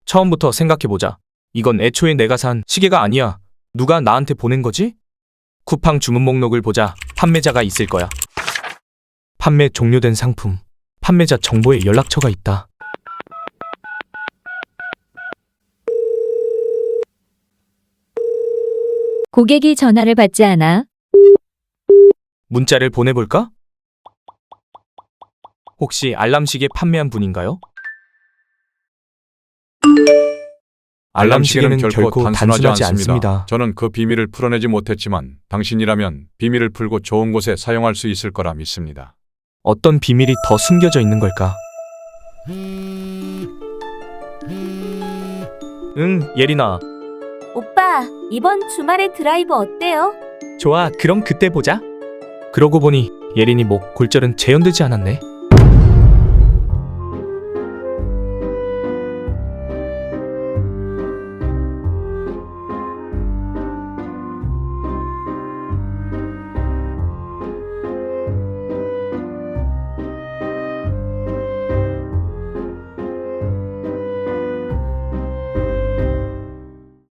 처음부터 생각해보자. 이건 애초에 내가 산 시계가 아니야. 누가 나한테 보낸 거지? 쿠팡 주문 목록을 보자. 판매자가 있을 거야. 판매 종료된 상품. 판매자 정보에 연락처가 있다. 고객이 전화를 받지 않아. 문자를 보내볼까? 혹시 알람시계 판매한 분인가요? 알람시계는 결코 단순하지 않습니다. 저는 그 비밀을 풀어내지 못했지만 당신이라면 비밀을 풀고 좋은 곳에 사용할 수 있을 거라 믿습니다. 어떤 비밀이 더 숨겨져 있는 걸까? 예린아. 오빠, 이번 주말에 드라이브 어때요? 좋아, 그럼 그때 보자. 그러고 보니 예린이 목 골절은 재현되지 않았네.